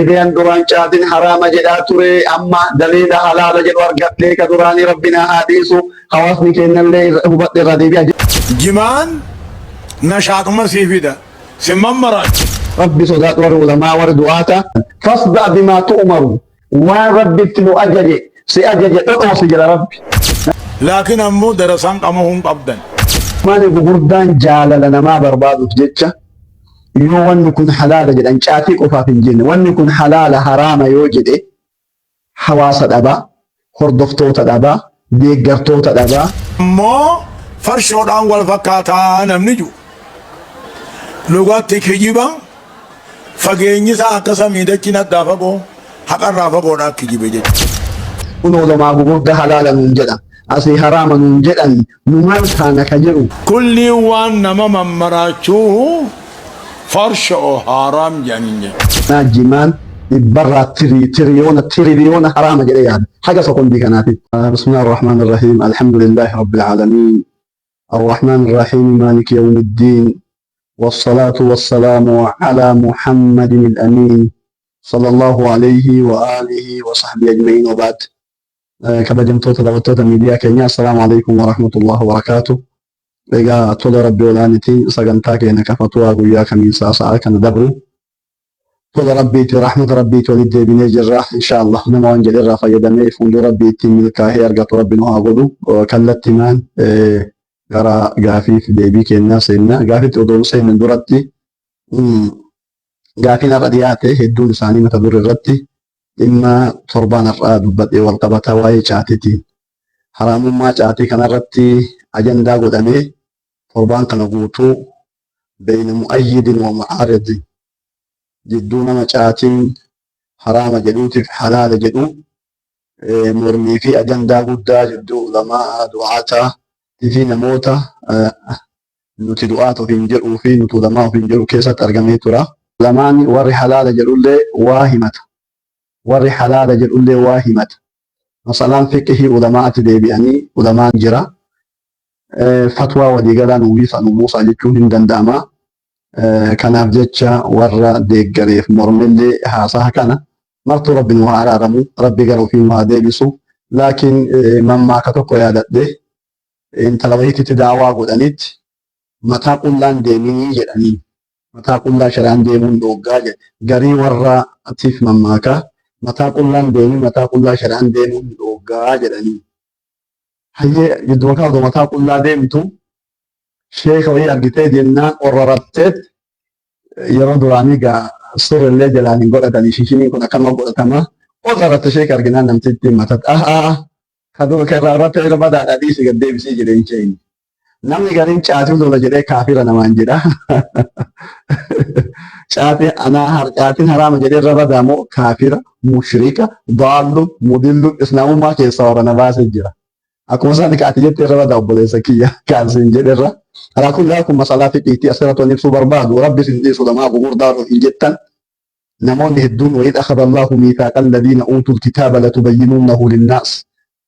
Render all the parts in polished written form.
بيان دوران شاتين حرام جدا تري أما دليل حلال جدو أرجع لك دوراني ربنا حديثه خواصني كأن اللي هو بتردي بيا جمان نشاط مسيفيدا سمم مرات ربي صدق ورولما وردواتا فاصدع بما تؤمر وربي تلو أجري سأجري أوصي جل ربي لكن أمو درسان قمهم قبدا ما نقول بردان جال لنا ما برباد جتة يو ون يكون حلال جد أن شاتي قفا في الجنة ون يكون حلال حرام يوجد حواس الأبا خردفتوت الأبا ديقرتوت الأبا أمو فرشودان والفكاتا نمنجو لغات كجيبا فجيني ساعة سميدة كنا دافعو حقا رافعو نا كجيبا جد ونوضو ما بقول حلالا من جدا أصي حراما من جدا نمال كان كجرو كل وان نما ممراچو فرشو حرام جانيني ناجمان برا تريليون حرام جدا يعني حاجة سكون دي كانت بسم الله الرحمن الرحيم الحمد لله رب العالمين الرحمن الرحيم مالك يوم الدين والصلاة والسلام على محمد الأمين صلى الله عليه وآله وصحبه أجمعين وبعد كبدم توتا دوتوتا ميديا كينيا السلام عليكم ورحمة الله وبركاته بيغا تولا ربي ولانتي سغنتا كينا كفتوا غويا كميسا ساعة كان دبرو تولا ربي تي رحمة ربي تولد بني جراح إن شاء الله نما وانجل الرافا يدمي فندو ربي تي ملكا هي أرغط ربي نوها غدو وكالت تيمان غرا غافي في بيبي كينا سينا غافي تودو سينا دورتي غافي نردياتي هدو لساني متدور الرتي إما تربان الراد بدء والقبطة واي شاتتي حرام ما شاتي كان رتي أجندا قدامي تربان كان قوتو بين مؤيد ومعارض جدون ما شاتين حرام جدوتي في حلال جدو مرمي في أجندا قدا جدو لما دعاتا في نموتا نتي دعاتو في نجرو في نتو لما في نجرو كيسة أرقمي ترى لماني وري حلال جدو اللي واهمة warri halaala jedhullee waa himata. Masalaan fiqhii ulamaati deebi'anii ulamaan jira. Fatwaa waliigalaa nuwwiisa Muusaa jechuun hin danda'ama. Kanaaf jecha warra deeggareef mormillee haasaa kana martuu rabbi nu haa araaramu, rabbi gara ofii nu haa deebisu. Laakiin mammaaka tokko yaadadhe intala wayiititti daawaa godhanitti mataa qullaan deemii jedhanii. Mataa qullaa sharaan deemuun dhooggaa jedhe. Garii warra atiif mammaakaa mataa qullaan deemii mataa qullaa sharaan deemuun dhooggaa jedhanii. Hayyee gidduu kaa'u mataa qullaa deemtu sheeka wayii argitee jennaan orraratteet yeroo duraanii gaa surrillee jalaan hin godhatanii shishiniin kun akkama godhatama. Orraratte sheeka arginaan namtittiin matata. Kaduu kerraa irratti irra badaadhaa dhiisi gad deebisii jedheen sheeyni. Namni gariin caatii lola jedhee kaafira namaan jedha. Caatiin haraama jedhee irra badaamoo kaafira, mushrika, daallu, mudillu, islaamummaa keessaa warra na baasee jira. Akkuma isaan kaati jettee irra badaa obboleessa kiyya kaansiin jedherra. Alaa kun kun masalaa fiqiitii asirratti waan ibsuu barbaadu rabbi sin dhiisu lamaa gugurdaa hin jettan. Namoonni hedduun wayid akhadha Allahu miithaaqa alladhiina uutul kitaaba latubayyinuunnahu linnaas.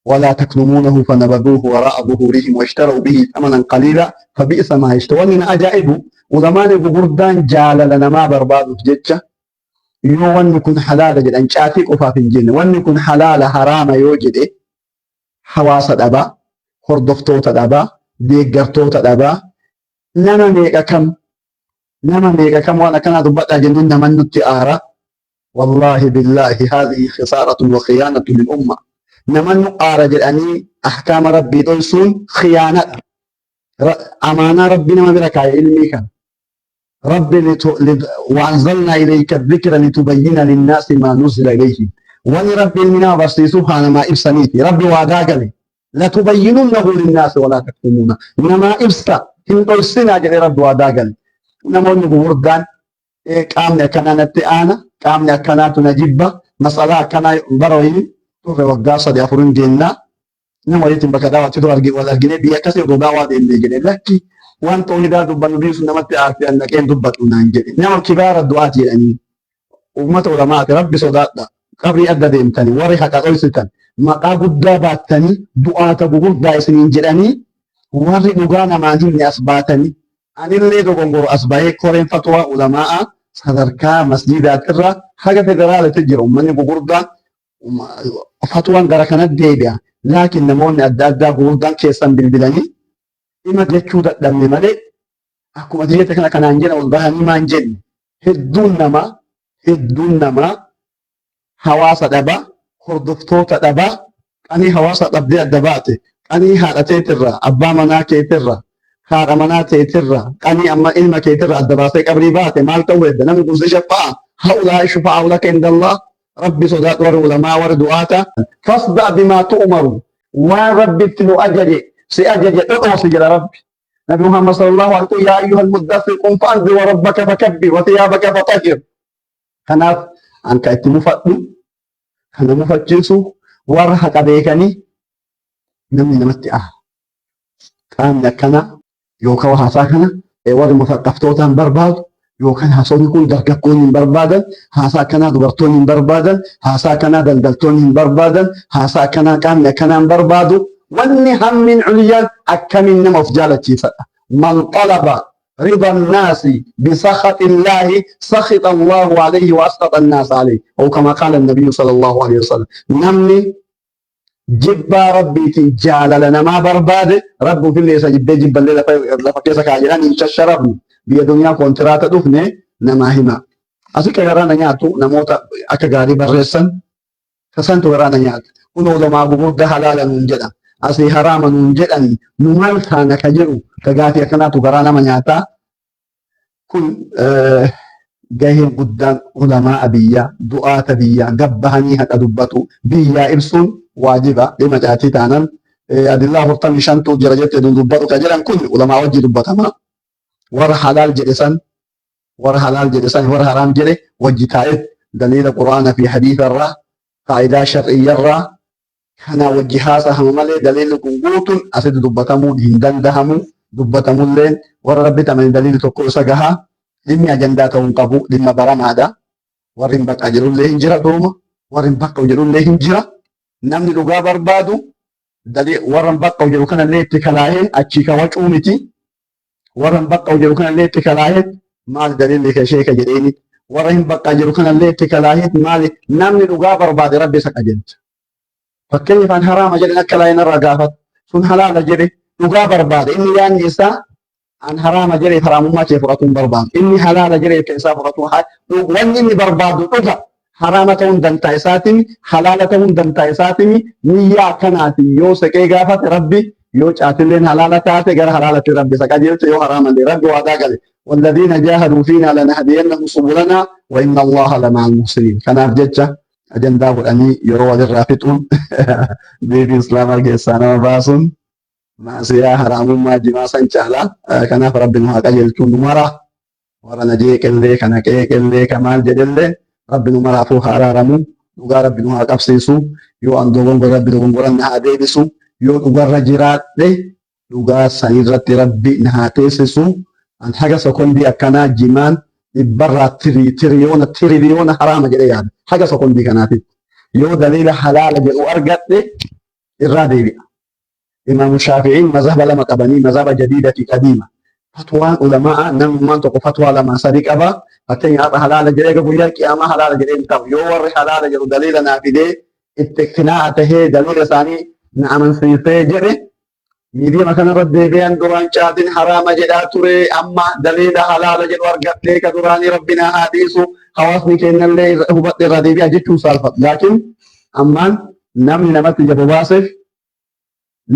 ولا تكتمونه فنبذوه وراء ظهورهم واشتروا به ثمنا قليلا فبئس ما يشترون من عجائب وزمان بردان جال لنا ما برباد جتة يو يكون حلال جد ان شاتي قفا في الجنة وان يكون حلال حرام يوجد حواس الأبا خردفتوت الأبا ديقرتوت الأبا نما ميكا كم وانا كان ضبطها جنون من نتئارة والله بالله هذه خسارة وخيانة للأمة نمن أرجع أني أحكام ربي دونسون خيانة أمانة ربنا ما بركة علمي كان ربي وأنزلنا إليك الذكر لتبين للناس ما نزل إليهم ولربي المنا بسي سبحانه ما إبسنيتي ربي وعداقني لتبيننه للناس ولا تكتمونه إنما إبسا هندو السنة جل رب وعداقني نمون بوردان قامنا كنا نتئانا قامنا كنا تنجيبا مسألة كنا بروين Turre waggaa sadii afurin deemnaa nama walitti bakka daawwatti wal argine biyya akkasii gogaa waa deemnee jedhe lakki waan ta'uu hidaa dubbannu biisu namatti aartee annaqeen dubbatu naan jedhe nama kibaara du'aati jedhanii uummata ulamaati rabbi sodaadha qabrii adda deemtanii warri haqa dhoysitan maqaa guddaa baattanii du'aata gugurdaa isiniin jedhanii warri dhugaa namaan himne as baatanii anillee dogongoro as bahee koreen fatwaa ulamaa sadarkaa masjiidaatirra haga federaalaatti jiru ummanni gugurdaan fatwaan gara kanatti deebi'a. Laakiin namoonni adda addaa gugurdaan keessan bilbilanii dhima jechuu dadhabne malee akkuma diinota kana kanaan jedhan ol bahanii maan jenne hedduun namaa hawaasa dhabaa hordoftoota dhabaa qanii hawaasa dhabdee adda baate qanii haadha teetirra abbaa manaa keetirra haadha manaa teetirra qanii amma ilma keetirra adda baasee qabrii baate maal ta'uu hedda namni kun si shaffa'a haulaa shufa'u laka indallah rabbi sodaadhu warri ulamaa warri du'aata fasda bimaa tu'maru waan rabbitti nu ajaje si ajaje dhodhoosi jedha rabbi. نبي محمد صلى الله عليه وسلم يا أيها المدثر قم فأنذر وربك فكبر وثيابك فطهر. Kanaaf anka itti mufadhu kana mufachiisu warra haqa beekanii namni namatti qaamni akkana yookaan haasaa kana warri mufaqqaftootaan barbaadu yookaan haasawni kun dargaggoonni hin barbaadan haasaa akkanaa dubartoonni hin barbaadan haasaa akkanaa daldaltoonni hin barbaadan haasaa akkanaa qaamni akkanaa hin barbaadu wanni hammin culiyyaan akkamiin nama of jaalachiisadha. Man talaba رضا الناس بسخط الله سخط الله عليه واسقط الناس عليه او كما قال النبي صلى الله عليه وسلم. نمني جبا ربي تجال لنا ما برباد رب في اللي سجد جبا الليل لفكيسك عجلان ان شربني بيا دنيا كونترات دفنه نما هما اسك غرانا نياتو نموت اكا غاري برسن كسنت غرانا نيات ونو ما بغض حلالا من جدا asii haraama nuun jedhani nu maal taana ka jedhu ka gaafii akkanaatu garaa nama nyaataa kun gaheen guddaan ulamaa biyyaa du'aata biyyaa gabbahanii haqa dubbatu biyyaa ibsuun waajiba dhima caatii taanan adillaa 45tu jira jette dubbatu ka jedhan kun ulamaa wajji dubbatama warra halaal jedhe san warra haraam jedhe wajji taa'e daliila quraana fi hadiisa irraa qaa'idaa shar'iyya irraa kana wajji haasa'ama malee daliilli kun guutuun asitti dubbatamuu hin danda'amu dubbatamulleen warra rabbi tamani daliilli tokko isa gahaa dhimmi ajandaa ta'uu qabu dhimma baramaadha warri hin bakka jedhullee hin jira duuma warri hin bakka jedhullee hin jira namni dhugaa barbaadu warra hin bakka jedhu kanallee itti kalaaheen achii ka wacuu miti warra hin bakka jedhu kanallee itti kalaaheen maali daliilli ka sheeka jedheeni warra hin bakka jedhu kanallee itti kalaaheen maali namni dhugaa barbaade rabbi isa qajeelcha. Fakkeenyaaf an haraama jedhan akka laayina irraa gaafatu sun halaala jedhe dhugaa barbaade inni yaanni isaa an haraama jedhe haraamummaa kee fudhatu hin barbaadu inni halaala jedhe akka isaa fudhatu wanni inni barbaadu dhuga haraama ta'uun dantaa isaatiin halaala ta'uun dantaa isaatiin niyyaa akkanaatiin yoo saqee gaafate rabbi yoo caatilleen halaala taate gara halaalatti rabbi isa qajeelcha yoo haraamallee rabbi waadaa gale والذين جاهدوا فينا لنهدينهم سبلنا وإن الله لمع المحسنين. Kanaaf jecha ajandaa godhanii yeroo walirraa fixuun beebii islaamaa keessaa nama baasuun maasiyaa haraamummaa jimaa san caalaa kanaaf rabbi nu haa qajeelchuun nu mara warra na jeeqellee kana qeeqellee kamaal jedhellee rabbi nu maraafuu haa araaramu dhugaa rabbi nu haa qabsiisu yoo an dogongora rabbi dogongoran na haa deebisu yoo dhugarra jiraadhe dhugaa sanirratti rabbi na haa teessisu an haga sekondii akkanaa jimaan dhibbarraa tiriliyoona haraama jedhee yaada haga sekondii kanaatiif yoo daliila halaala jedhu argadhe irraa deebi'a. Imaamu Shaafi'iin mazhaba lama qabanii mazhaba jadiida fi qadiima. Fatwaan ulamaa namummaan tokko fatwaa lama sadii qaba. Fakkeenyaaf halaala jedhee guyyaa qiyaamaa halaala jedhee hin ta'u yoo warri halaala jedhu daliila naa fidee itti iktinaa'a tahee daliila isaanii na amansiisee jedhe miidiyaa kanarratti deebi'an duraan caatiin haraama jedhaa ture amma daliila halaala jedhu argadhee ka duraanii rabbina haa dhiisu hawaasni kennallee hubadhe irraa deebi'a jechuun saalfatu. Laakiin ammaan namni namatti jaba baaseef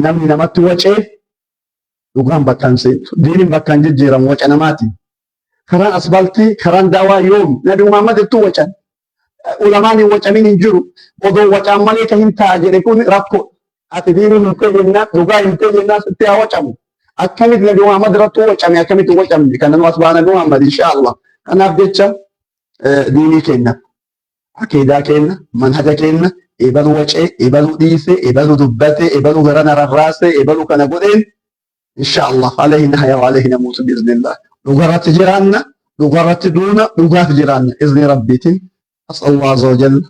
namni namatti wacee dhugaan bakkaan seentu diiniin bakkaan jijjiiramu waca namaati. Karaan asfaltii karaan daawaa yoomi nabi Muhammad ittuu wacan ulamaan hin wacamin hin jiru odoo wacaan malee ka hin ta'a jedhe kun rakkoo. Ati diiniin hin ta'e dhugaa hin ta'e jennaan sitti haa wacamu. Akkamitti nabi Muhammad irratti wacame akkamitti wacamne kana nu asbaa nabi Muhammad inshaallah. Kanaaf jecha diinii kenna akeedaa kenna manhaja kenna ebalu wacee ebalu dhiise ebalu dubbate ebalu garana rarraase ebalu kana godheen inshaallah alayhi nahya wa alayhi namuutu biiznillah dhugarratti jiraanna dhugarratti duuna dhugaaf jiraanna izni rabbiitiin as'allahu azza wa jalla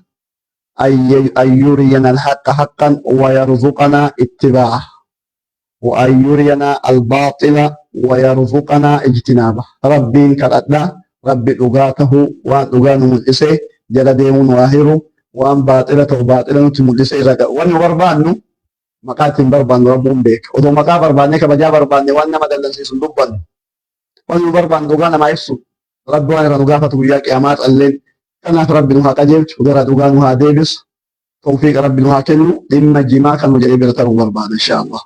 أن يرينا الحق حقا ويرزقنا اتباعه وأن يرينا الباطل ويرزقنا اجتنابه. ربي كرتنا rabbi dhugaa tahuu waan dhugaa nu mul'ise jala deemuun waa hiru waan baaxila ta'u baaxila nutti mul'ise irra ga'u wanni barbaannu maqaa ittiin barbaannu rabbuun beeka odoo maqaa barbaannee kabajaa barbaanne waan nama dallansiisu dubbannu wanni nu barbaannu dhugaa namaa ibsu rabbi waan irra nu gaafatu guyyaa qiyaamaa calleen kanaaf rabbi nu haa qajeelchu gara dhugaa nu haa deebisu tawfiiqa rabbi nu haa kennu dhimma jimaa kan nu jedhee bira ta'uu barbaada inshaallah.